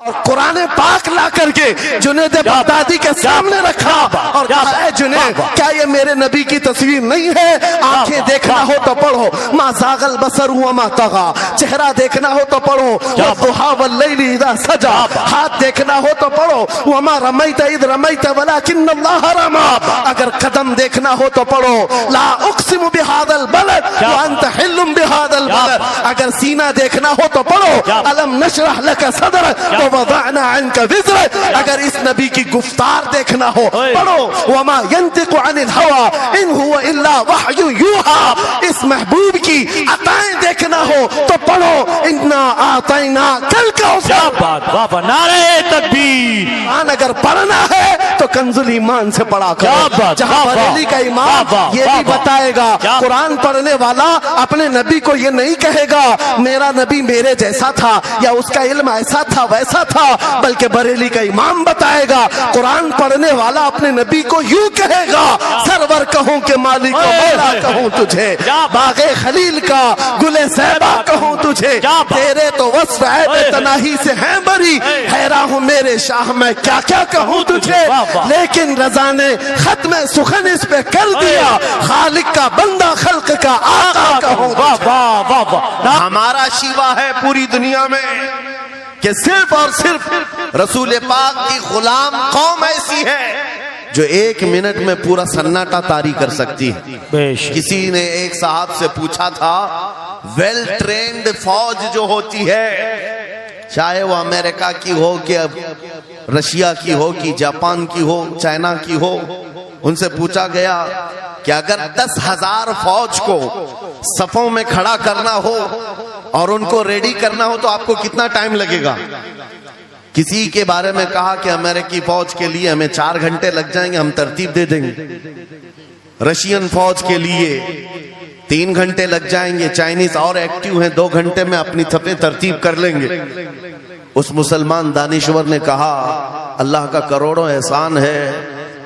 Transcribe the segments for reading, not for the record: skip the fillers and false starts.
اور قرآن پاک لا کر کے جنید بغدادی کے سامنے رکھا اور کہا اے جنید کیا یہ میرے نبی کی تصویر نہیں ہے؟ آنکھیں دیکھنا ہو تو پڑھو ما زاغ البصر وما طغى، چہرہ دیکھنا ہو تو پڑھو والضحى واللیل اذا سجى، ہاتھ دیکھنا ہو تو پڑھو وما رمیت اذ رمیت ولکن اللہ رمی، اگر قدم دیکھنا ہو تو پڑھو لا اقسم بهذا البلد وانت حل بهذا البلد، اگر سینہ دیکھنا ہو تو پڑھو الم نشرح لك صدرك ووضعنا عنك وزرك، اگر اس نبی کی گفتار دیکھنا ہو پڑھو وما ينطق عن الهوى ان هو الا وحي يوحى، اس محبوب کی عطائیں دیکھنا ہو تو پڑھو انا اعطینا کل کا نعرہ تکبیر۔ اگر پڑھنا ہے تو کنز الایمان سے پڑھا کرو، جہاں بریلی کا امام یہ بھی بتائے گا قرآن پڑھنے والا اپنے نبی کو یہ نہیں کہے گا میرا نبی میرے جیسا تھا یا اس کا علم ایسا تھا ویسا تھا، بلکہ بریلی کا امام بتائے گا قرآن پڑھنے والا اپنے نبی کو یوں کہے گا سرور کہوں کہ مالک و مولا کہوں تجھے، باغ خلیل کا گل صحبہ کہوں تجھے، تیرے تو وصف عیب تناہی سے ہیں بری، حیران ہوں میرے شاہ میں کیا کیا کہوں تجھے، لیکن رضا نے ختم سخن اس پہ کر دیا خالق کا بندہ خلق کا آقا کہوں تجھے۔ ہمارا شیوا ہے پوری دنیا میں کہ صرف اور صرف رسول پاک کی غلام قوم ایسی ہے جو ایک منٹ میں پورا سناٹا طاری کر سکتی ہے۔ کسی نے ایک صاحب سے پوچھا تھا ویل ٹرینڈ فوج جو ہوتی ہے چاہے وہ امریکہ کی ہو کہ رشیا کی ہو کہ جاپان کی ہو چائنا کی ہو، ان سے پوچھا گیا کہ اگر 10,000 فوج کو صفوں میں کھڑا کرنا ہو اور ان کو ریڈی کرنا ہو تو آپ کو کتنا ٹائم لگے گا؟ کسی کے بارے میں کہا کہ امریکی فوج کے لیے ہمیں 4 گھنٹے لگ جائیں گے، ہم ترتیب دے دیں گے۔ رشین فوج کے لیے 3 گھنٹے لگ جائیں گے، چائنیز اور ایکٹیو ہیں 2 گھنٹے میں اپنی صفیں ترتیب کر لیں گے۔ اس مسلمان دانشور نے کہا اللہ کا کروڑوں احسان ہے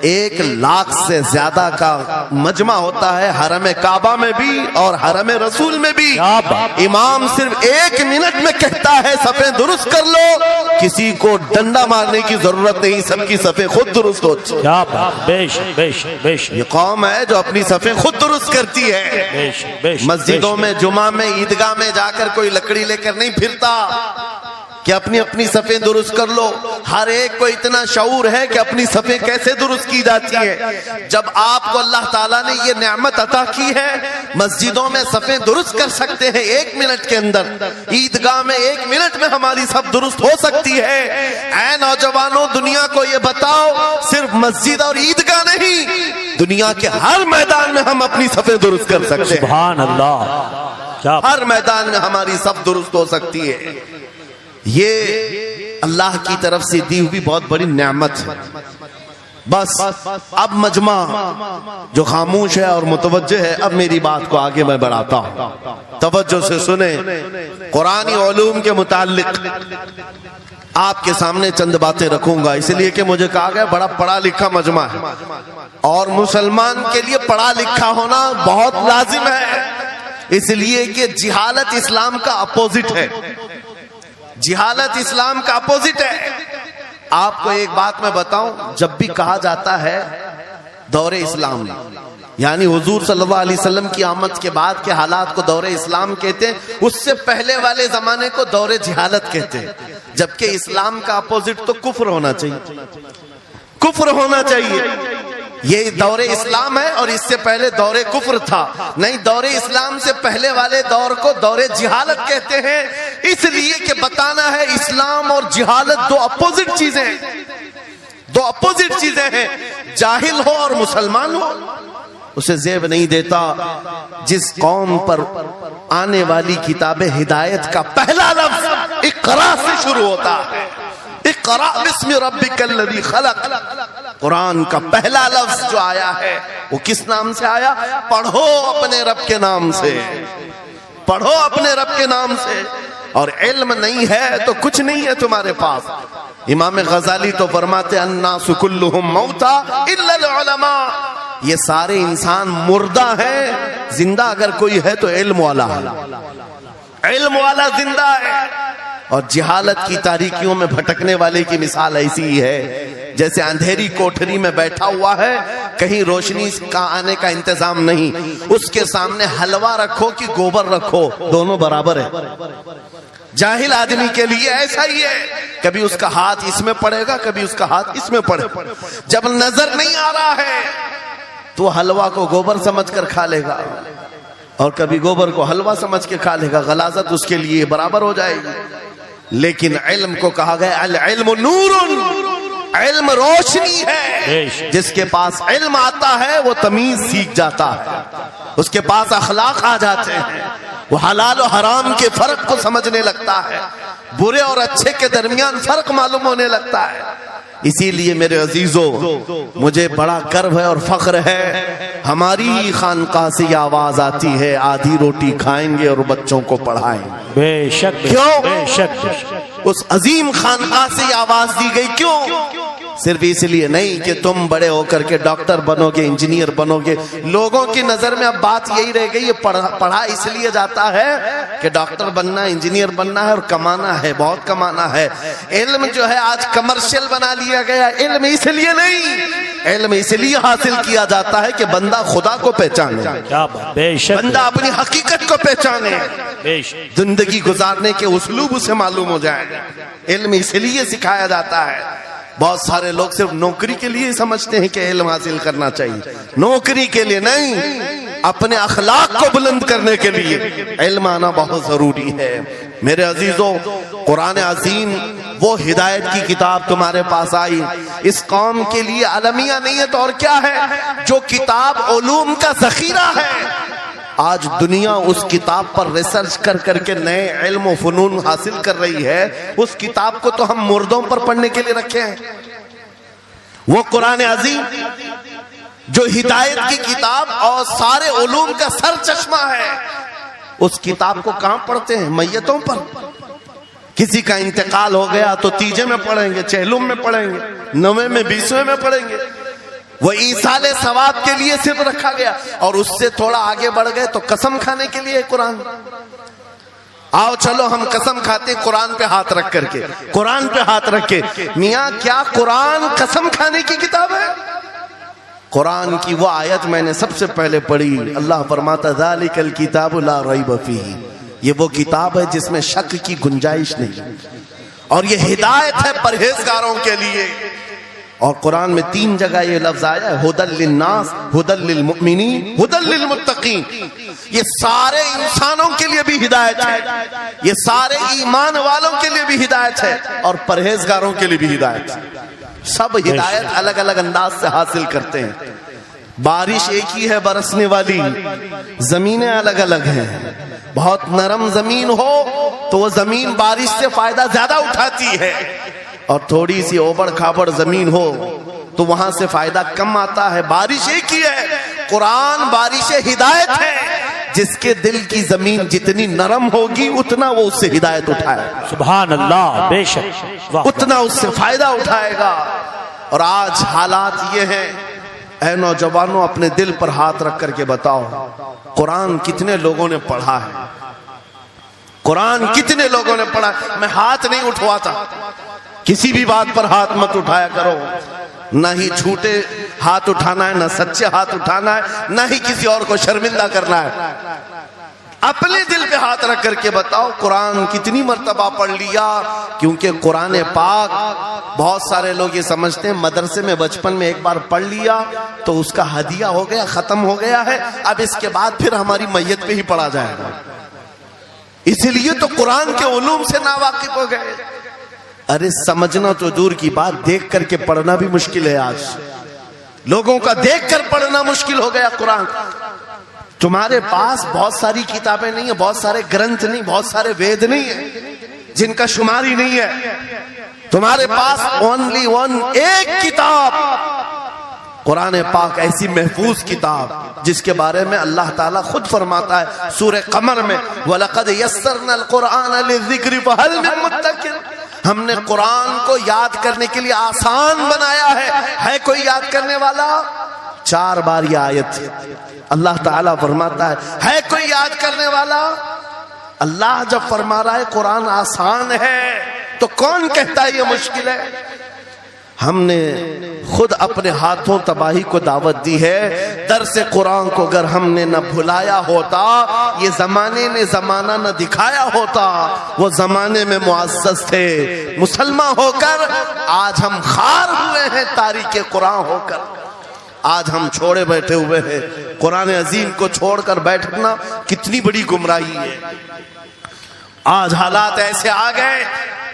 1,00,000 سے زیادہ کا مجمع ہوتا ہے حرم کعبہ میں بھی اور حرم رسول میں بھی، امام صرف 1 منٹ میں کہتا ہے صفیں درست کر لو، کسی کو ڈنڈا مارنے کی ضرورت نہیں، سب کی صفیں خود درست ہوتی ہیں۔ یہ قوم ہے جو اپنی صفیں خود درست کرتی ہے۔ مسجدوں میں جمعہ میں عیدگاہ میں جا کر کوئی لکڑی لے کر نہیں پھرتا کہ اپنی اپنی صفیں درست کر لو، ہر ایک کو اتنا شعور ہے کہ اپنی صفیں کیسے درست کی جاتی ہیں۔ جب آپ کو اللہ تعالیٰ نے یہ نعمت عطا کی ہے مسجدوں میں صفیں درست کر سکتے ہیں 1 منٹ کے اندر، عیدگاہ میں 1 منٹ میں ہماری صف درست ہو سکتی ہے۔ اے نوجوانوں دنیا کو یہ بتاؤ صرف مسجد اور عیدگاہ نہیں، دنیا کے ہر میدان میں ہم اپنی صفیں درست کر سکتے ہیں، سبحان اللہ، ہر میدان میں ہماری صف درست ہو سکتی ہے۔ یہ اللہ کی طرف سے دی ہوئی بہت بڑی نعمت ہے۔ بس اب مجمع جو خاموش ہے اور متوجہ ہے، اب میری بات کو آگے میں بڑھاتا ہوں، توجہ سے سنیں۔ قرآنی علوم کے متعلق آپ کے سامنے چند باتیں رکھوں گا، اس لیے کہ مجھے کہا گیا بڑا پڑھا لکھا مجمع ہے اور مسلمان کے لیے پڑھا لکھا ہونا بہت لازم ہے، اس لیے کہ جہالت اسلام کا اپوزٹ ہے، جہالت اسلام کا اپوزٹ ہے۔ آپ کو ایک بات میں بتاؤں، جب بھی کہا جاتا ہے دور اسلام یعنی حضور صلی اللہ علیہ وسلم کی آمد کے بعد کے حالات کو دور اسلام کہتے ہیں، اس سے پہلے والے زمانے کو دور جہالت کہتے ہیں، جبکہ اسلام کا اپوزٹ تو کفر ہونا چاہیے، کفر ہونا چاہیے۔ یہ دور اسلام ہے اور اس سے پہلے دور کفر تھا، نہیں دور اسلام سے پہلے والے دور کو دور جہالت کہتے ہیں، اس لیے کہ بتانا ہے اسلام اور جہالت 2 اپوزٹ چیزیں ہیں، 2 اپوزٹ چیزیں ہیں، جاہل ہو اور مسلمان ہو اسے زیب نہیں دیتا۔ جس قوم پر آنے والی کتاب ہدایت کا پہلا لفظ اقرا سے شروع ہوتا ہے، اقرا بسم ربک الذی خلق، قرآن کا پہلا لفظ جو آیا ہے وہ کس نام سے آیا؟ پڑھو اپنے رب کے نام سے، پڑھو اپنے رب کے نام سے، اور علم نہیں ہے تو کچھ نہیں ہے تمہارے پاس۔ امام غزالی تو فرماتے الناس کلہم موتا الا العلماء، یہ سارے انسان مردہ ہیں، زندہ اگر کوئی ہے تو علم والا ہے، علم والا زندہ ہے۔ اور جہالت کی تاریکیوں میں بھٹکنے والے کی مثال ایسی ہی ہے جیسے اندھیری کوٹھری میں بیٹھا ہوا ہے، کہیں روشنی کا آنے کا انتظام نہیں، اس کے سامنے حلوہ رکھو کہ گوبر رکھو، دونوں برابر ہے۔ جاہل آدمی کے لیے ایسا ہی ہے، کبھی اس کا ہاتھ اس میں پڑے گا، کبھی اس کا ہاتھ اس میں پڑے گا۔ جب نظر نہیں آ رہا ہے تو حلوہ کو گوبر سمجھ کر کھا لے گا، اور کبھی گوبر کو حلوہ سمجھ کے کھا لے گا، غلاظت اس کے لیے برابر ہو جائے گی۔ لیکن علم کو کہا گیا العلم نور، علم روشنی ہے۔ جس کے پاس علم آتا ہے وہ تمیز سیکھ جاتا ہے، اس کے پاس اخلاق آ جاتے ہیں، وہ حلال و حرام کے فرق کو سمجھنے لگتا ہے، برے اور اچھے کے درمیان فرق معلوم ہونے لگتا ہے۔ اسی لیے میرے عزیزو، مجھے بڑا گرو ہے اور فخر ہے، ہماری ہی خانقاہ سے یہ آواز آتی ہے، آدھی روٹی کھائیں گے اور بچوں کو پڑھائیں گے۔ بے شک، کیوں؟ بے شک۔ اس عظیم خانقاہ سے یہ آواز دی گئی، کیوں؟ صرف اس لیے نہیں کہ تم بڑے ہو کر کے ڈاکٹر بنو گے، انجینئر بنو گے۔ لوگوں کی نظر میں اب بات یہی رہ گئی، پڑھا اس لیے جاتا ہے کہ ڈاکٹر بننا، انجینئر بننا ہے اور کمانا ہے، بہت کمانا ہے۔ علم جو ہے آج کمرشل بنا لیا گیا۔ علم اس لیے نہیں، علم اس لیے حاصل کیا جاتا ہے کہ بندہ خدا کو پہچانے، کیا بات، بے شک، بندہ اپنی حقیقت کو پہچانے، بے شک۔ زندگی گزارنے کے اسلوب اسے معلوم ہو جائے۔ علم اس لیے سکھایا جاتا ہے۔ بہت سارے لوگ صرف نوکری کے لیے سمجھتے ہیں کہ علم حاصل کرنا چاہیے، نوکری کے لیے نہیں، اپنے اخلاق کو بلند کرنے کے لیے علم آنا بہت ضروری ہے۔ میرے عزیزوں، قرآن عظیم وہ ہدایت کی کتاب تمہارے پاس آئی، اس قوم کے لیے المیہ نہیں ہے تو اور کیا ہے، جو کتاب علوم کا ذخیرہ ہے۔ آج دنیا اس کتاب پر ریسرچ کر کر کے نئے علم و فنون حاصل کر رہی ہے، اس کتاب کو تو ہم مردوں پر پڑھنے کے لیے رکھے ہیں۔ وہ قرآن عظیم جو ہدایت کی کتاب اور سارے علوم کا سر چشمہ ہے، اس کتاب کو کہاں پڑھتے ہیں؟ میتوں پر۔ کسی کا انتقال ہو گیا تو تیجے میں پڑھیں گے، چہلم میں پڑھیں گے، نویں میں، 20ویں میں پڑھیں گے۔ وہ ایصال ثواب کے لیے صرف رکھا گیا، اور اس سے تھوڑا آگے بڑھ گئے تو قسم کھانے کے لیے قرآن۔ آؤ چلو ہم قسم کھاتے قرآن پہ ہاتھ رکھ کر کے، قرآن پہ ہاتھ رکھ کے۔ میاں کیا قرآن قسم کھانے کی کتاب ہے؟ قرآن کی وہ آیت میں نے سب سے پہلے پڑھی، اللہ فرماتا ذالک الکتاب لا ریب فیہ، یہ وہ کتاب ہے جس میں شک کی گنجائش نہیں، اور یہ ہدایت ہے پرہیزگاروں کے لیے۔ اور قرآن میں 3 جگہ یہ لفظ آیا ہے، ہدی للناس، ہدی للمؤمنین، ہدی للمتقین۔ یہ سارے انسانوں کے لیے بھی ہدایت ہے، یہ سارے ایمان والوں کے لیے بھی ہدایت ہے، اور پرہیزگاروں کے لیے بھی ہدایت ہے۔ سب ہدایت الگ الگ انداز سے حاصل کرتے ہیں۔ بارش ایک ہی ہے برسنے والی، زمینیں الگ الگ ہیں۔ بہت نرم زمین ہو تو وہ زمین بارش سے فائدہ زیادہ اٹھاتی ہے، اور تھوڑی سی اوبڑ کھابڑ زمین ہو تو وہاں سے فائدہ کم آتا ہے۔ بارش ایک ہی ہے، قرآن بارش ہدایت ہے، جس کے دل کی زمین جتنی نرم ہوگی اتنا وہ اس سے ہدایت اٹھائے، سبحان اللہ، بے شک، اتنا اس سے فائدہ اٹھائے گا۔ اور آج حالات یہ ہیں، اے نوجوانوں اپنے دل پر ہاتھ رکھ کر کے بتاؤ، قرآن کتنے لوگوں نے پڑھا ہے؟ قرآن کتنے لوگوں نے پڑھا؟ میں ہاتھ نہیں اٹھواتا، کسی بھی بات پر ہاتھ مت اٹھایا کرو، نہ ہی جھوٹے ہاتھ اٹھانا ہے، نہ سچے ہاتھ اٹھانا ہے، نہ ہی کسی اور کو شرمندہ کرنا ہے۔ اپنے دل پہ ہاتھ رکھ کر کے بتاؤ قرآن کتنی مرتبہ پڑھ لیا؟ کیونکہ قرآن پاک بہت سارے لوگ یہ سمجھتے ہیں مدرسے میں بچپن میں ایک بار پڑھ لیا تو اس کا ہدیہ ہو گیا، ختم ہو گیا ہے، اب اس کے بعد پھر ہماری میت پہ ہی پڑھا جائے گا۔ اسی لیے تو قرآن کے علوم سے ناواقف ہو گئے۔ ارے سمجھنا تو دور کی بات، دیکھ کر کے پڑھنا بھی مشکل ہے۔ آج لوگوں کا دیکھ کر پڑھنا مشکل ہو گیا قرآن۔ تمہارے پاس بہت ساری کتابیں نہیں ہیں، بہت سارے گرنتھ نہیں، بہت سارے وید نہیں ہیں جن کا شمار ہی نہیں ہے۔ تمہارے پاس اونلی ون، ایک کتاب قرآن پاک، ایسی محفوظ کتاب جس کے بارے میں اللہ تعالیٰ خود فرماتا ہے سورہ قمر میں، وَلَقَدْ يَسَّرْنَا الْقُرْآنَ لِلذِّكْرِ فَهَلْ مِن مُدَّكِرٍ، ہم نے قرآن کو یاد کرنے کے لیے آسان بنایا ہے کوئی یاد کرنے والا؟ 4 بار یہ آیت اللہ تعالیٰ فرماتا ہے کوئی یاد کرنے والا؟ اللہ جب فرما رہا ہے قرآن آسان ہے تو کون کہتا ہے یہ مشکل ہے؟ ہم نے خود اپنے ہاتھوں تباہی کو دعوت دی ہے۔ درس قرآن کو اگر ہم نے نہ بھلایا ہوتا، یہ زمانے نے زمانہ نہ دکھایا ہوتا، وہ زمانے میں معزز تھے۔ مسلمان ہو کر آج ہم خار ہوئے ہیں، تاریخ قرآن ہو کر آج ہم چھوڑے بیٹھے ہوئے ہیں۔ قرآن عظیم کو چھوڑ کر بیٹھنا کتنی بڑی گمراہی ہے۔ آج حالات ایسے آ گئے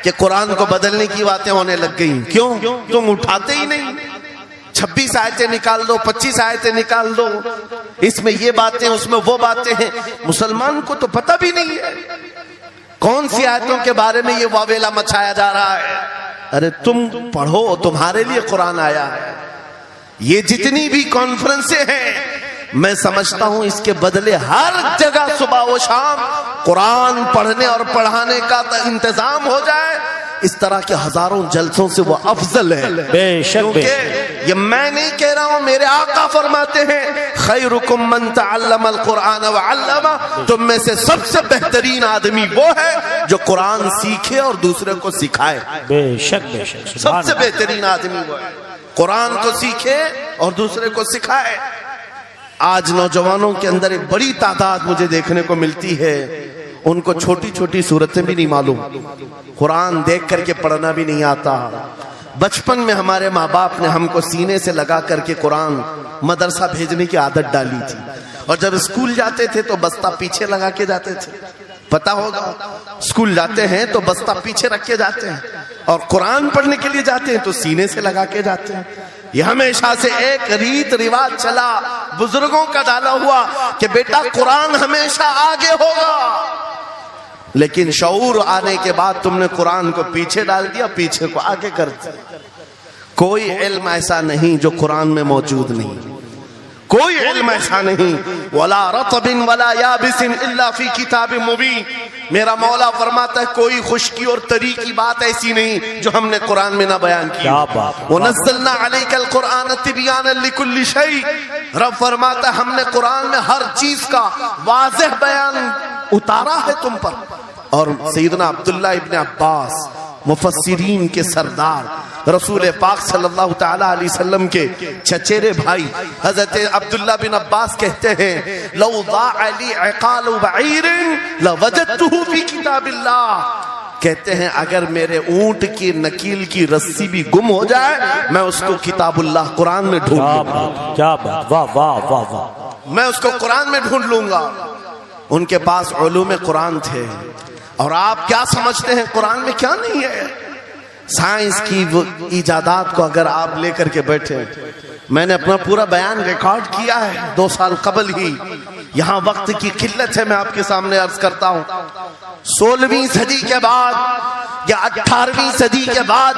کہ قرآن کو بدلنے کی باتیں ہونے لگ گئی۔ کیوں؟ تم اٹھاتے ہی نہیں۔ 26 آیتیں نکال دو، 25 آیتیں نکال دو، اس میں یہ باتیں، اس میں وہ باتیں ہیں۔ مسلمان کو تو پتہ بھی نہیں ہے کون سی آیتوں کے بارے میں یہ واویلا مچایا جا رہا ہے۔ ارے تم پڑھو، تمہارے لیے قرآن آیا ہے۔ یہ جتنی بھی کانفرنسیں ہیں، میں سمجھتا ہوں اس کے بدلے ہر جگہ صبح و شام قرآن پڑھنے اور پڑھانے کا انتظام ہو جائے۔ اس طرح کے ہزاروں جلسوں سے وہ افضل ہے۔ بے شک کیونکہ یہ میں نہیں کہہ رہا ہوں، میرے آقا فرماتے ہیں خیرکم من تعلم القرآن وعلمہ، تم میں سے سب سے بہترین آدمی وہ ہے جو قرآن سیکھے اور دوسرے کو سکھائے۔ بے شک بے شک، سب سے بہترین آدمی وہ ہے قرآن کو سیکھے اور دوسرے کو سکھائے۔ آج نوجوانوں کے اندر ایک بڑی تعداد مجھے دیکھنے کو ملتی ہے، ان کو چھوٹی چھوٹی صورتیں بھی نہیں معلوم، قرآن دیکھ کر کے پڑھنا بھی نہیں آتا۔ بچپن میں ہمارے ماں باپ نے ہم کو سینے سے لگا کر کے قرآن مدرسہ بھیجنے کی عادت ڈالی تھی، اور جب اسکول جاتے تھے تو بستہ پیچھے لگا کے جاتے تھے۔ پتا ہوگا، اسکول جاتے ہیں تو بستہ پیچھے رکھ کے جاتے ہیں، اور قرآن پڑھنے کے لیے جاتے ہیں تو سینے سے لگا کے جاتے ہیں۔ یہ ہمیشہ سے ایک ریت رواج چلا، بزرگوں کا ڈالا ہوا کہ بیٹا قرآن ہمیشہ آگے ہوگا، لیکن شعور آنے کے بعد تم نے قرآن کو پیچھے ڈال دیا، پیچھے کو آگے کر دیا۔ کوئی علم ایسا نہیں جو قرآن میں موجود نہیں، کوئی علم ایسا نہیں۔ وَلَا رَطْبٍ وَلَا يَابِسٍ إِلَّا فِي كِتَابٍ مُبِينٍ، میرا مولا فرماتا ہے کوئی خشکی اور تری کی بات ایسی نہیں جو ہم نے قرآن میں نہ بیان کی۔ وَنَزَّلْنَا عَلَيْكَ الْقُرْآنَ تِبْيَانًا لِكُلِّ شَيْءٍ، رب فرماتا ہے ہم نے قرآن میں ہر چیز کا واضح بیان اتارا ہے تم پر۔ اور سیدنا عبداللہ ابن عباس، مفسرین کے سردار، رسول پاک صلی اللہ تعالی علیہ وسلم کے چچیرے بھائی حضرت عبداللہ بن عباس کہتے ہیں لو ضاع لی عقال بعیر لوجدته فی کتاب اللہ، کہتے ہیں اگر میرے اونٹ کی نکیل کی رسی بھی گم ہو جائے میں اس کو کتاب اللہ قرآن میں ڈھونڈ لوں گا۔ کیا بات، واہ واہ واہ واہ، میں اس کو قرآن میں ڈھونڈ لوں گا۔ ان کے پاس علوم قرآن تھے، اور آپ کیا سمجھتے ہیں قرآن میں کیا نہیں ہے؟ سائنس کی وہ ایجادات کو اگر آپ لے کر کے بیٹھے، میں نے اپنا پورا بیان ریکارڈ کیا ہے 2 سال قبل ہی، یہاں وقت کی قلت ہے، میں آپ کے سامنے عرض کرتا ہوں 16ویں صدی کے بعد یا 18ویں صدی کے بعد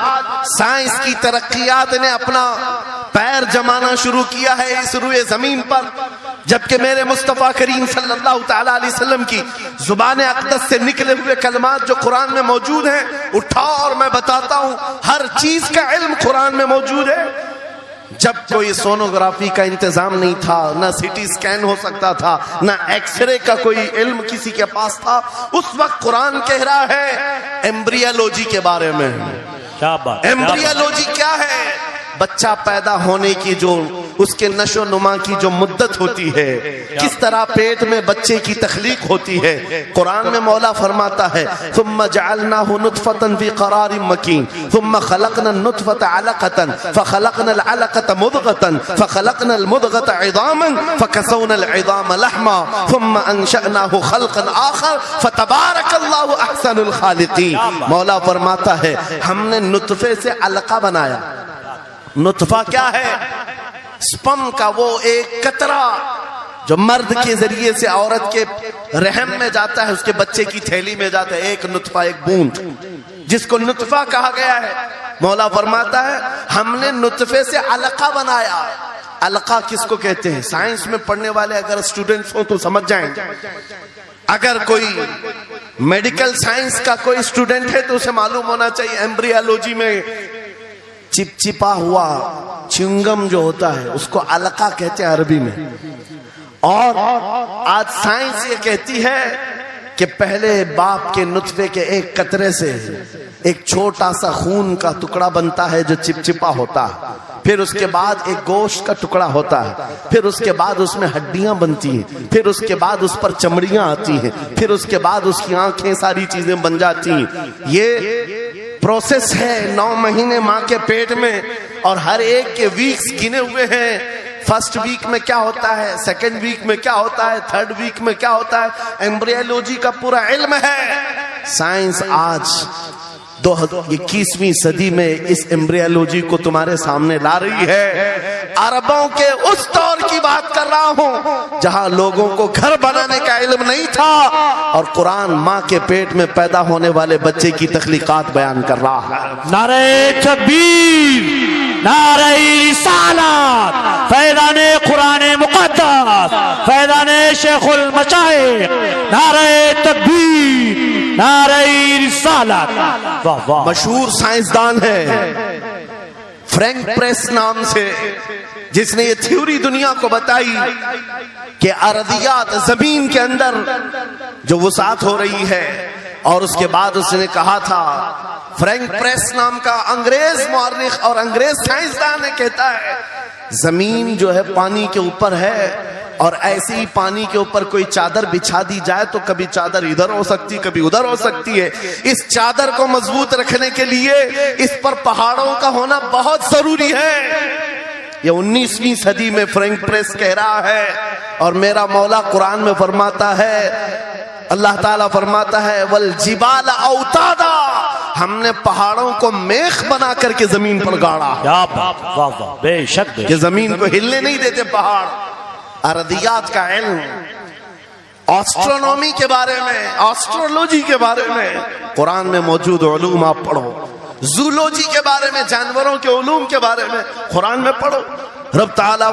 سائنس کی ترقیات نے اپنا پیر جمانا شروع کیا ہے اس روئے زمین پر، جبکہ میرے مصطفیٰ کریم صلی اللہ تعالی علیہ وسلم کی زبان اقدس سے نکلے ہوئے کلمات جو قرآن میں موجود ہیں، اٹھاؤ اور میں بتاتا ہوں ہر چیز کا علم قرآن میں موجود ہے۔ جب کوئی سونوگرافی کا انتظام نہیں تھا، نہ سی ٹی اسکین ہو سکتا تھا، نہ ایکس رے کا کوئی علم کسی کے پاس تھا، اس وقت قرآن کہہ رہا ہے ایمبریالوجی کے بارے میں۔ کیا بات، ایمبریالوجی کیا ہے؟ بچہ پیدا ہونے کی جو اس کے نشو نما کی جو مدت ہوتی ہے، کس طرح پیٹ میں بچے کی تخلیق ہوتی ہے، قرآن میں مولا فرماتا ہے ثم جعلناه نطفة في قرار مكين ثم خلقنا النطفة علقة فخلقنا العلقة مضغة فخلقنا المضغة عظاما فكسونا العظام لحما ثم انشأناه خلقا آخر فتبارك الله احسن الخالقين۔ مولا فرماتا ہے ہم نے نطفے سے علقہ بنایا۔ نطفہ کیا ہے؟ سپم کا وہ ایک قطرہ جو مرد کے ذریعے سے عورت کے رحم میں جاتا ہے، اس کے بچے کی تھیلی میں جاتا ہے، ایک نطفہ، ایک بوند، جس کو نطفہ کہا گیا ہے۔ مولا فرماتا ہے ہم نے نطفے سے علقہ بنایا۔ علقہ کس کو کہتے ہیں؟ سائنس میں پڑھنے والے اگر اسٹوڈنٹس ہوں تو سمجھ جائیں گے، اگر کوئی میڈیکل سائنس کا کوئی اسٹوڈنٹ ہے تو اسے معلوم ہونا چاہیے ایمبریالوجی میں چپچپا ہوا چنگم جو ہوتا ہے اس کو علقہ کہتے ہیں عربی میں، اور آج سائنس یہ کہتی ہے کہ پہلے باپ کے نطفے کے ایک قطرے سے ایک چھوٹا سا خون کا ٹکڑا بنتا ہے جو چپچپا ہوتا ہے، پھر اس کے بعد ایک گوشت کا ٹکڑا ہوتا ہے، پھر اس کے بعد اس میں ہڈیاں بنتی ہیں، پھر اس کے بعد اس پر چمڑیاں آتی ہیں، پھر اس کے بعد اس کی آنکھیں، ساری چیزیں بن جاتی ہیں۔ یہ پروسیس ہے 9 مہینے ماں کے پیٹ میں، اور ہر ایک کے ویکس گنے ہوئے ہیں۔ فرسٹ ویک میں کیا ہوتا ہے، سیکنڈ ویک میں کیا ہوتا ہے، تھرڈ ویک میں کیا ہوتا ہے، ایمبریولوجی کا پورا علم ہے۔ سائنس آج 21ویں صدی میں اس ایمبریولوجی کو تمہارے سامنے لا رہی ہے۔ عربوں کے اس دور کی بات کر رہا ہوں جہاں لوگوں کو گھر بنانے کا علم نہیں تھا، اور قرآن ماں کے پیٹ میں پیدا ہونے والے بچے کی تخلیقات بیان کر رہا ہے۔ نعرہ تکبیر، نعرہ رسالت، فیضان قرآن مقدس، فیضان شیخ المشائخ، نعرہ تکبیر، نعرہ رسالت۔ واہ واہ، مشہور سائنسدان ہے فرینک پریس نام سے، جس نے یہ تھیوری دنیا کو بتائی کہ ارضیات، زمین کے اندر جو وسعت ہو رہی ہے، اور اس کے بعد اس نے کہا تھا، فرینک پریس نام کا انگریز مورخ اور انگریز سائنسدان نے کہتا ہے زمین جو ہے پانی کے اوپر ہے، اور ایسے ہی پانی کے اوپر کوئی چادر بچھا دی جائے تو کبھی چادر ادھر ہو سکتی، کبھی ادھر ہو سکتی ہے۔ اس چادر کو مضبوط رکھنے کے لیے اس پر پہاڑوں کا ہونا بہت ضروری ہے۔ یہ 19ویں صدی میں فرینک پریس کہہ رہا ہے، اور میرا مولا قرآن میں فرماتا ہے، اللہ تعالیٰ فرماتا ہے والجبال اوتادا، ہم نے پہاڑوں کو میخ بنا کر کے زمین پر گاڑا، کیا بات، واہ واہ، بے شک بے کہ شک۔ زمین کو ہلنے نہیں دیتے پہاڑ۔ ارضیات کا علم، آسٹرونومی کے بارے میں، آسٹرولوجی کے بارے میں قرآن میں موجود علوم آپ پڑھو۔ زولوجی کے بارے میں، جانوروں کے علوم کے بارے میں قرآن میں پڑھو۔ رب تعالیٰ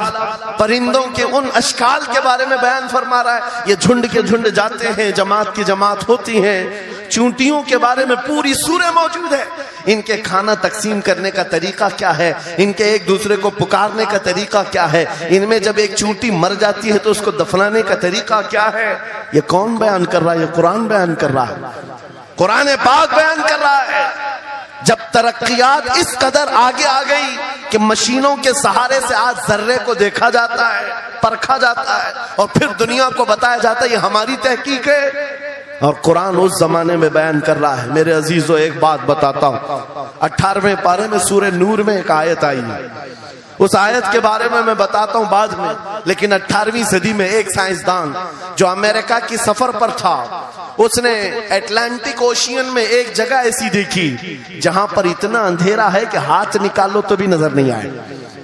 پرندوں کے ان اشکال کے بارے میں بیان فرما رہا ہے، یہ جھنڈ کے جھنڈ جاتے ہیں، جماعت کی جماعت ہوتی ہیں۔ چونٹیوں کے بارے میں پوری سورہ موجود ہے، ان کے کھانا تقسیم کرنے کا طریقہ کیا ہے، ان کے ایک دوسرے کو پکارنے کا طریقہ کیا ہے، ان میں جب ایک چونٹی مر جاتی ہے تو اس کو دفنانے کا طریقہ کیا ہے۔ یہ کون بیان کر رہا ہے؟ یہ قرآن بیان کر رہا ہے، قرآن پاک بیان کر رہا ہے۔ جب ترقیات اس قدر آگے آ گئی کہ مشینوں کے سہارے سے آج ذرے کو دیکھا جاتا ہے، پرکھا جاتا ہے، اور پھر دنیا کو بتایا جاتا ہے یہ ہماری تحقیق ہے، اور قرآن اس زمانے میں بیان کر رہا ہے۔ میرے عزیزو، ایک بات بتاتا ہوں، 18ویں پارے میں سورہ نور میں ایک آیت آئی ہے، اس آیت کے بارے میں بتاتا ہوں بعد میں، لیکن 18ویں صدی میں ایک سائنسدان جو امریکہ کی سفر پر تھا، اس نے اٹلانٹک اوشین میں ایک جگہ ایسی دیکھی جہاں پر اتنا اندھیرا ہے کہ ہاتھ نکالو تو بھی نظر نہیں آئے،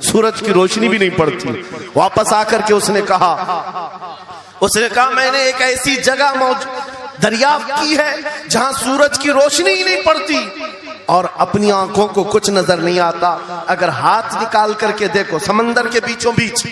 سورج کی روشنی بھی نہیں پڑتی۔ واپس آ کر کے اس نے کہا میں نے ایک ایسی جگہ دریافت کی ہے جہاں سورج کی روشنی ہی نہیں پڑتی اور اپنی آنکھوں کو کچھ نظر نہیں آتا۔ اگر ہاتھ نکال کر کے دیکھو، سمندر کے بیچوں بیچ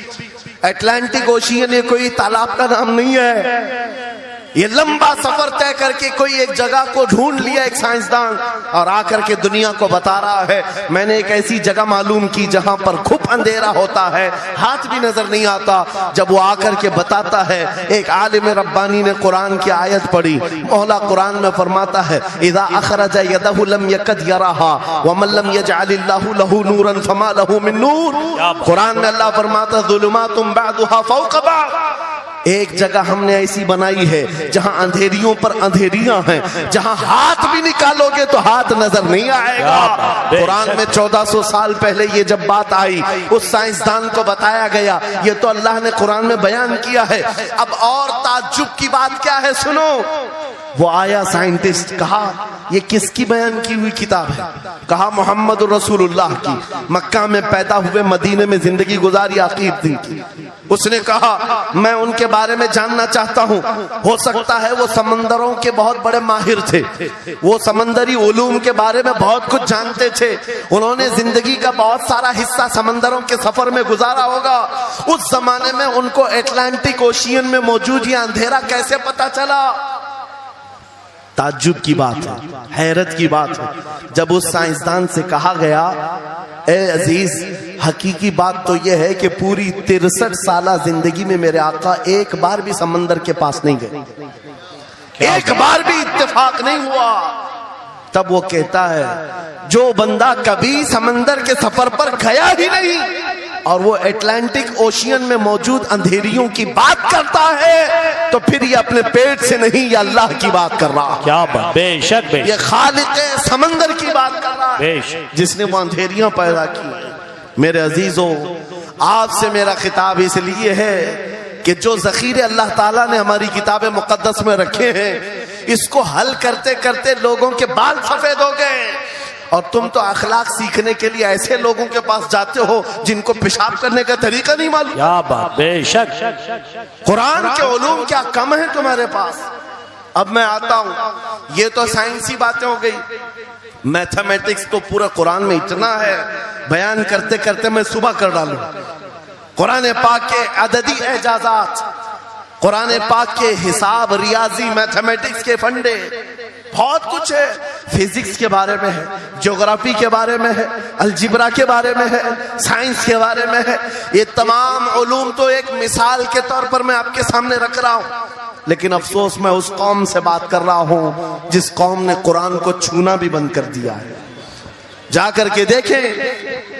اٹلانٹک اوشین، یہ کوئی تالاب کا نام نہیں ہے، یہ لمبا سفر طے کر کے کوئی ایک جگہ کو ڈھونڈ لیا ایک سائنسدان، اور آ کر کے دنیا کو بتا رہا ہے میں نے ایک ایسی جگہ معلوم کی جہاں پر خوب اندھیرا ہوتا ہے، ہاتھ بھی نظر نہیں آتا۔ جب وہ آ کر کے بتاتا ہے، ایک عالم ربانی نے قرآن کی آیت پڑھی، مولا قرآن میں فرماتا ہے اذا اخرج یدہ لم یکد یراہا ومن لم یجعل اللہ لہ نورا فما لہ من نور۔ قرآن میں اللہ فرماتا ظلمات بعضها فوق بعض، ایک جگہ ہم نے ایسی بنائی ہے جہاں اندھیریوں پر اندھیریاں ہیں، جہاں ہاتھ بھی نکالو گے تو ہاتھ نظر نہیں آئے گا۔ قرآن میں 1400 سال پہلے یہ جب بات آئی، اس سائنسدان کو بتایا گیا، یہ تو اللہ نے قرآن میں بیان کیا ہے۔ اب اور تعجب کی بات کیا ہے سنو، وہ آیا سائنٹسٹ، کہا یہ کس کی بیان کی ہوئی کتاب ہے؟ کہا محمد رسول اللہ کی، مکہ میں پیدا ہوئے، مدینے میں زندگی گزاری، عقید دین کی۔ اس نے کہا میں ان کے بارے میں جاننا چاہتا ہوں، ہو سکتا ہے وہ سمندروں کے بہت بڑے ماہر تھے، وہ سمندری علوم کے بارے میں بہت کچھ جانتے تھے، انہوں نے زندگی کا بہت سارا حصہ سمندروں کے سفر میں گزارا ہوگا، اس زمانے میں ان کو اٹلانٹک اوشین میں موجود یہ اندھیرا کیسے پتا چلا؟ تعجب کی بات ہے، حیرت کی بات ہے۔ جب اس سائنسدان سے کہا گیا اے عزیز، حقیقی بات تو یہ ہے کہ پوری 63 سالہ زندگی میں میرے آقا ایک بار بھی سمندر کے پاس نہیں گئے، ایک بار بھی اتفاق نہیں ہوا. تب وہ کہتا ہے جو بندہ کبھی سمندر کے سفر پر گیا ہی نہیں اور وہ اٹلانٹک اوشین میں موجود اندھیریوں کی بات کرتا ہے تو پھر یہ اپنے پیٹ سے نہیں، یہ اللہ کی بات کر رہا ہے. کیا بات، بے شک بے یہ شک خالق سمندر کی بات کر رہا ہے بے شک. جس نے وہ اندھیریاں پیدا کی. میرے عزیزو، آپ سے میرا خطاب اس لیے ہے کہ جو ذخیرے اللہ تعالیٰ نے ہماری کتاب مقدس میں رکھے ہیں اس کو حل کرتے کرتے لوگوں کے بال سفید ہو گئے، اور تم تو اخلاق سیکھنے کے لیے ایسے لوگوں کے پاس جاتے ہو جن کو پیشاب کرنے کا طریقہ نہیں معلوم. کیا بات، بے شک. قرآن کے علوم کیا کم ہیں تمہارے پاس؟ اب میں آتا ہوں، یہ تو سائنسی باتیں ہو گئی. میتھمیٹکس تو پورا قرآن میں اتنا ہے، بیان کرتے کرتے میں صبح کر ڈالوں. قرآن پاک کے عددی اعجازات، قرآن پاک کے حساب، ریاضی، میتھمیٹکس کے فنڈے، بہت کچھ ہے. فزکس کے بارے میں ہے، جغرافی کے بارے میں ہے، الجبرا کے بارے میں ہے، سائنس کے بارے میں ہے. یہ تمام علوم تو ایک مثال کے طور پر میں آپ کے سامنے رکھ رہا ہوں. لیکن افسوس میں اس قوم سے بات کر رہا ہوں جس قوم نے قرآن کو چھونا بھی بند کر دیا ہے. جا کر کے دیکھیں،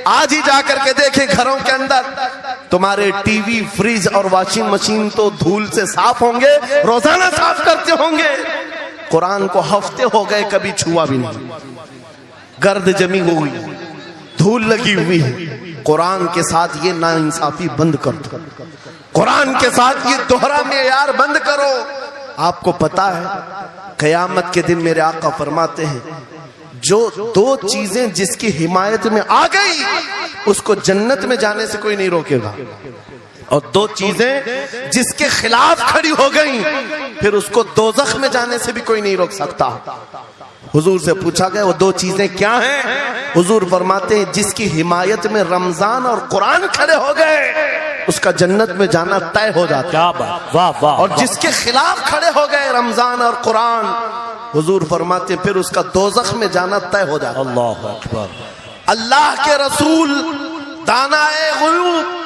آج ہی جا کر کے دیکھیں گھروں کے اندر تمہارے ٹی وی، فریج اور واشنگ مشین تو دھول سے صاف ہوں گے، روزانہ صاف کرتے ہوں گے. قرآن کو ہفتے ہو گئے کبھی چھوا بھی نہیں. گرد جمی ہوئی، دھول لگی ہوئی ہے. قرآن کے ساتھ یہ ناانصافی بند کر دو، قرآن کے ساتھ یہ دوہرا معیار بند کرو. آپ کو پتا ہے قیامت کے دن میرے آقا فرماتے ہیں جو دو چیزیں جس کی حمایت میں آ گئی اس کو جنت میں جانے سے کوئی نہیں روکے گا، اور دو چیزیں جس کے خلاف کھڑی ہو گئیں پھر اس کو دوزخ میں جانے سے بھی کوئی نہیں روک سکتا. حضور سے پوچھا گیا وہ دو چیزیں کیا ہیں؟ حضور فرماتے ہیں جس کی حمایت میں رمضان اور قرآن کھڑے ہو گئے اس کا جنت میں جانا طے ہو جاتا. کیا بات، واہ واہ. اور جس کے خلاف کھڑے ہو گئے رمضان اور قرآن، حضور فرماتے ہیں پھر اس کا دوزخ میں جانا طے ہو جاتا. اللہ اکبر. اللہ کے رسول دانائے غیوب،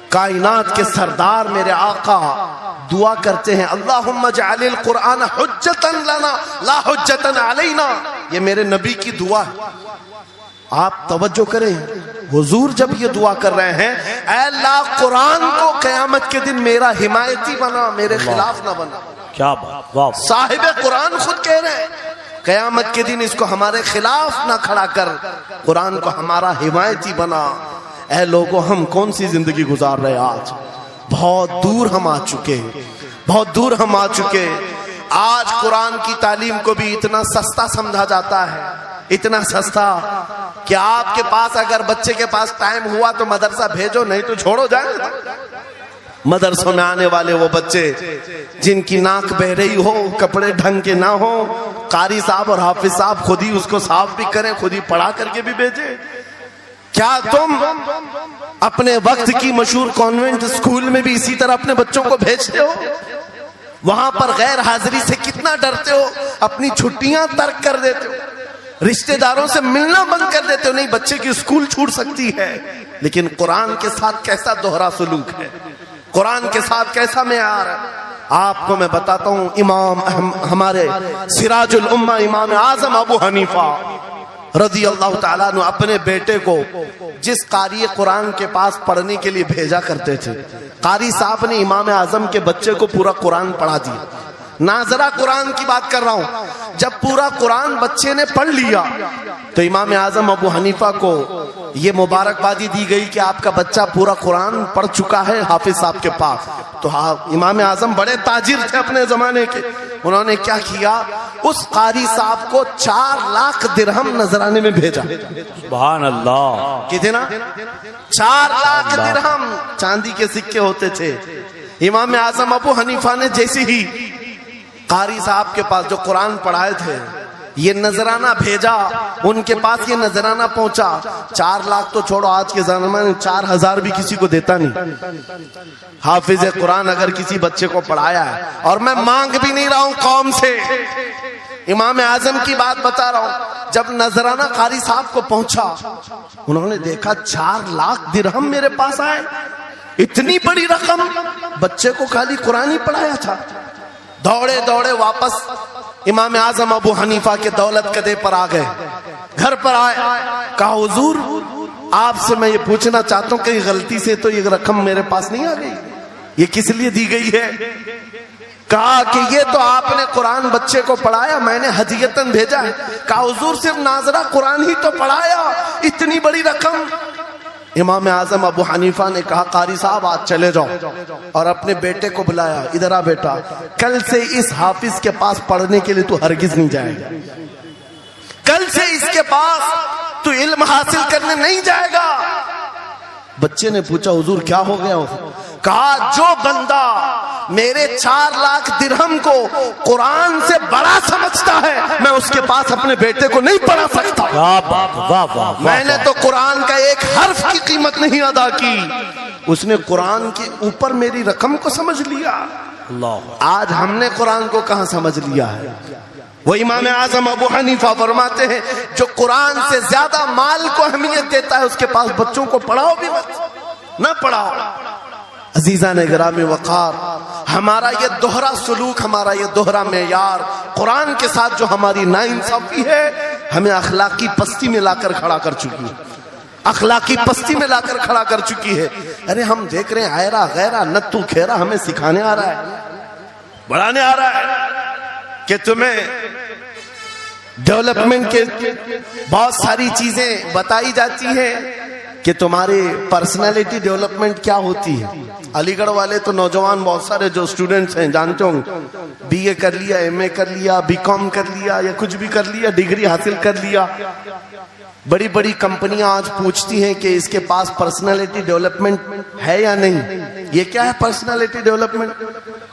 کائنات کے سردار میرے آقا دعا کرتے ہیں اللہم اجعل القرآن حجتا لنا لا حجتا علینا. یہ میرے نبی کی دعا ہے. آپ توجہ کریں، حضور جب یہ دعا کر رہے ہیں اے اللہ قرآن کو قیامت کے دن میرا حمایتی بنا، میرے خلاف نہ بنا. کیا بات، واہ. صاحب قرآن خود کہہ رہے ہیں قیامت کے دن اس کو ہمارے خلاف نہ کھڑا کر، قرآن کو ہمارا حمایتی بنا. اے لوگوں، ہم کون سی زندگی گزار رہے ہیں آج؟ بہت دور ہم آ چکے، بہت دور ہم آ چکے. آج قرآن کی تعلیم کو بھی اتنا سستا سمجھا جاتا ہے، اتنا سستا کہ آپ کے پاس اگر بچے کے پاس ٹائم ہوا تو مدرسہ بھیجو، نہیں تو چھوڑو جائے. مدرسوں میں آنے والے وہ بچے جن کی ناک بہ رہی ہو، کپڑے ڈھنگ کے نہ ہو، قاری صاحب اور حافظ صاحب خود ہی اس کو صاف بھی کریں، خود ہی پڑھا کر کے بھی بھیجے. کیا تم اپنے وقت کی مشہور کانوینٹ اسکول میں بھی اسی طرح اپنے بچوں کو بھیجتے ہو؟ وہاں پر غیر حاضری سے کتنا ڈرتے ہو، اپنی چھٹیاں ترک کر دیتے ہو، رشتہ داروں سے ملنا بند کر دیتے ہو. نہیں، بچے کی اسکول چھوٹ سکتی ہے، لیکن قرآن کے ساتھ کیسا دوہرا سلوک ہے، قرآن کے ساتھ کیسا معیار ہے. آپ کو میں بتاتا ہوں، امام ہمارے سراج الامہ امام اعظم ابو حنیفہ رضی اللہ تعالیٰ عنہ اپنے بیٹے کو جس قاری قرآن کے پاس پڑھنے کے لیے بھیجا کرتے تھے، قاری صاحب نے امام اعظم کے بچے کو پورا قرآن پڑھا دیا. ناظرہ قرآن کی بات کر رہا ہوں. جب پورا قرآن بچے نے پڑھ لیا تو امام اعظم ابو حنیفہ کو یہ مبارکبادی دی گئی کہ آپ کا بچہ پورا قرآن پڑھ چکا ہے حافظ صاحب کے پاس. تو امام اعظم بڑے تاجر تھے اپنے زمانے کے، انہوں نے کیا کیا، اس قاری صاحب کو 4 لاکھ درہم نذرانے میں بھیجا. سبحان اللہ. کتنا؟ 4 لاکھ درہم، چاندی کے سکے ہوتے تھے. امام اعظم ابو حنیفہ نے جیسے ہی قاری صاحب کے پاس جو قرآن پڑھائے تھے یہ نذرانہ بھیجا، ان کے پاس یہ نذرانہ پہنچا. 4 لاکھ تو چھوڑو، آج کے زمانے میں 4000 بھی کسی کو دیتا نہیں. حافظ قرآن اگر کسی بچے کو پڑھایا ہے، اور میں مانگ بھی نہیں رہا ہوں قوم سے، امام اعظم کی بات بتا رہا ہوں. جب نذرانہ قاری صاحب کو پہنچا، انہوں نے دیکھا 4 لاکھ درہم میرے پاس آئے، اتنی بڑی رقم. بچے کو خالی قرآن ہی پڑھایا تھا. دوڑے دوڑے واپس امام اعظم ابو حنیفہ کے دولت کدے پر آ گئے. گھر پر آئے, کہا حضور آپ سے میں یہ پوچھنا چاہتا ہوں کہ غلطی سے تو یہ رقم میرے پاس نہیں آ گئی, یہ کس لیے دی گئی ہے؟ کہا کہ یہ تو آپ نے قرآن بچے کو پڑھایا, میں نے ہدیتاً بھیجا ہے. کہا حضور صرف ناظرہ قرآن ہی تو پڑھایا, اتنی بڑی رقم. امام اعظم ابو حنیفہ نے کہا قاری صاحب آج چلے جاؤ, اور اپنے بیٹے کو بلایا, ادھر آ بیٹا, کل سے اس حافظ کے پاس پڑھنے کے لیے تو ہرگز نہیں جائے گا, کل سے اس کے پاس تو علم حاصل کرنے نہیں جائے گا. بچے نے پوچھا حضور کیا ہو گیا؟ کہا جو بندہ میرے 4 لاکھ درہم کو قرآن سے بڑا سمجھتا ہے, میں اس کے پاس اپنے بیٹے کو نہیں پڑھا سکتا. میں نے تو قرآن کا ایک حرف کی قیمت نہیں ادا کی, اس نے قرآن کے اوپر میری رقم کو سمجھ لیا. آج ہم نے قرآن کو کہاں سمجھ لیا ہے؟ وہ امام اعظم ابو حنیفہ فرماتے ہیں جو قرآن سے زیادہ مال کو اہمیت دیتا ہے اس کے پاس بچوں کو پڑھاؤ بھی مت, نہ پڑھاؤ. عزیزان گرامی وقار, ہمارا یہ دوہرا سلوک, ہمارا یہ دوہرا معیار قرآن کے ساتھ جو ہماری ناانصافی ہے, ہمیں اخلاقی پستی میں لا کر کھڑا کر چکی ہے, اخلاقی پستی میں لا کر کھڑا کر چکی ہے. ارے ہم دیکھ رہے ہیں آئرہ غیرہ نتو کھیرہ ہمیں سکھانے آ رہا ہے, بڑھانے آ رہا ہے کہ تمہیں ڈیولپمنٹ کے بہت ساری چیزیں بتائی جاتی ہیں کہ تمہاری پرسنالٹی ڈیولپمنٹ کیا ہوتی ہے. علی گڑھ والے تو نوجوان بہت سارے جو اسٹوڈنٹس ہیں جانتے ہوں, بی اے کر لیا, ایم اے کر لیا, بی کام کر لیا, یا کچھ بھی کر لیا, ڈگری حاصل کر لیا. بڑی بڑی کمپنیاں آج پوچھتی ہیں کہ اس کے پاس پرسنالٹی ڈیولپمنٹ ہے یا نہیں. یہ کیا ہے پرسنالٹی ڈیولپمنٹ؟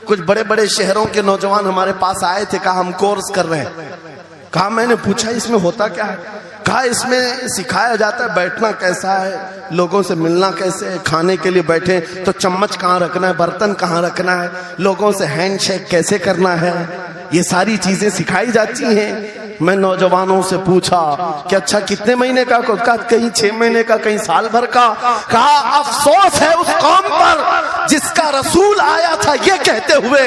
کچھ بڑے بڑے شہروں کے نوجوان ہمارے پاس آئے تھے, کہا ہم کورس کر رہے ہیں. کہا میں نے پوچھا اس میں ہوتا کیا ہے؟ کہا اس میں سکھایا جاتا ہے بیٹھنا کیسا ہے, لوگوں سے ملنا کیسے ہے, کھانے کے لیے بیٹھے تو چمچ کہاں رکھنا ہے, برتن کہاں رکھنا ہے, لوگوں سے ہینڈ شیک کیسے کرنا ہے, یہ ساری چیزیں سکھائی جاتی ہیں. میں نوجوانوں سے پوچھا کہ اچھا کتنے مہینے کا؟ کہا کہیں 6 مہینے کا, کہیں سال بھر کا. کہا افسوس ہے اس قوم پر جس کا رسول آیا تھا یہ کہتے ہوئے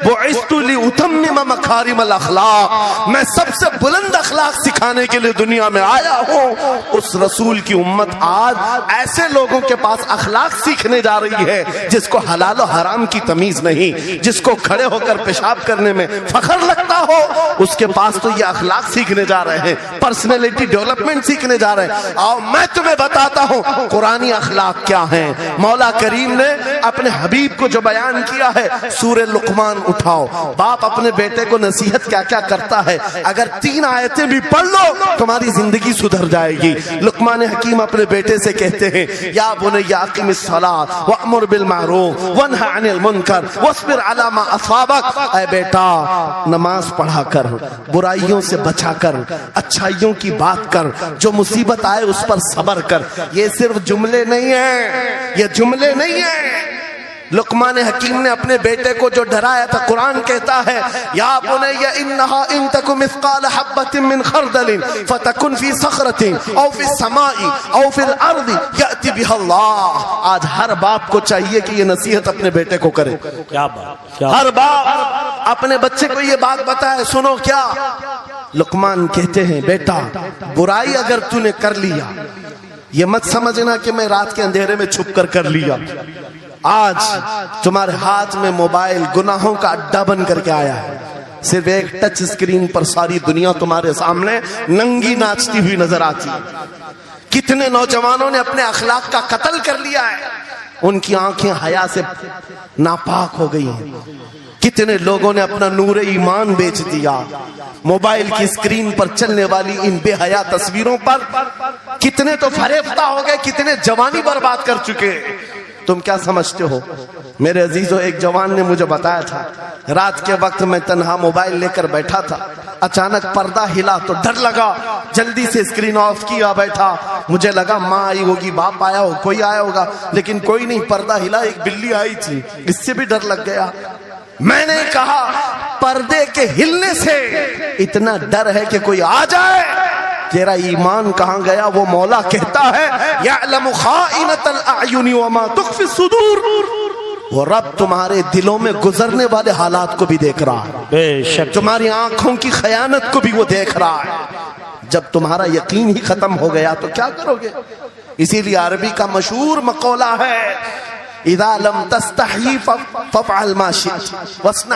بعثت لأتمم مکارم الاخلاق, میں سب سے بلند اخلاق سکھانے کے لیے دنیا میں آیا ہوں. اس رسول کی امت آج ایسے لوگوں کے پاس اخلاق سیکھنے جا رہی ہے جس کو حلال و حرام کی تمیز نہیں, جس کو کھڑے ہو کر پیشاب کرنے میں فخر لگتا ہو, اس کے پاس تو یہ اخلاق سیکھنے جا رہے ہیں, پرسنالٹی ڈیولپمنٹ سیکھنے جا رہے ہیں. آؤ میں تمہیں بتاتا ہوں قرآنی اخلاق کیا ہیں. مولا کریم نے اپنے حبیب کو جو بیان کیا ہے, سورہ لقمان اٹھاؤ, باپ اپنے بیٹے کو نصیحت کیا کیا کرتا ہے, اگر 3 آیتیں بھی پڑھ لو تمہاری زندگی سدھر جائے گی. لقمان حکیم اپنے بیٹے سے کہتے ہیں یا بنی اقم الصلاۃ وامر بالمعروف وانہ عن المنکر واصبر علی ما اصابک, اے بیٹا نماز پڑھا کر, برائیوں سے بچا کر, اچھائیوں کی بات کر, جو مصیبت آئے اس پر صبر کر. یہ صرف جملے نہیں ہیں, یہ جملے نہیں ہیں. لقمان حکیم نے اپنے بیٹے کو جو ڈرایا تھا, قرآن کہتا ہے یا بنی انہا ان تک مثقال حبۃ من خردل فتکن فی صخرۃ او فی السماء او فی الارض یأتی بها اللہ. آج ہر باپ کو چاہیے کہ یہ نصیحت اپنے بیٹے کو کرے. کیا بات, ہر باپ اپنے بچے کو یہ بات بتائے, سنو کیا لقمان کہتے ہیں, بیٹا برائی اگر تو نے کر لیا, یہ مت سمجھنا کہ میں رات کے اندھیرے میں چھپ کر لیا. آج تمہارے ہاتھ میں موبائل گناہوں کا اڈا بن کر کے آیا ہے. صرف ایک ٹچ سکرین پر ساری دنیا تمہارے سامنے ننگی ناچتی ہوئی نظر آتی ہے. کتنے نوجوانوں نے اپنے اخلاق کا قتل کر لیا ہے, ان کی آنکھیں حیا سے ناپاک ہو گئی ہیں. کتنے لوگوں نے اپنا نور ایمان بیچ دیا موبائل کی اسکرین پر چلنے والی ان بے حیا تصویروں پر. کتنے تو فریفتہ ہو گئے, کتنے جوانی برباد کر چکے. تم کیا سمجھتے ہو میرے عزیزو؟ ایک جوان نے مجھے بتایا تھا, رات کے وقت میں تنہا موبائل لے کر بیٹھا تھا, اچانک پردہ ہلا تو ڈر لگا, جلدی سے اسکرین آف کیا, بیٹھا. مجھے لگا ماں آئی ہوگی, باپ آیا ہو, کوئی آیا ہوگا, لیکن کوئی نہیں. پردہ ہلا, ایک بلی آئی تھی, اس سے بھی ڈر لگ گیا. میں نے کہا پردے کے ہلنے سے اتنا ڈر ہے کہ کوئی آ جائے, تیرا ایمان کہاں گیا؟ وہ مولا کہتا ہے یعلم خائنۃ الاعین وما تخفی الصدور. وہ رب تمہارے دلوں میں گزرنے والے حالات کو بھی دیکھ رہا ہے، بے شک تمہاری آنکھوں کی خیانت کو بھی وہ دیکھ رہا ہے۔ جب تمہارا یقین ہی ختم ہو گیا تو کیا کرو گے؟ اسی لیے عربی کا مشہور مقولہ ہے اذا لم تستحی فافعل ما شئت واصنع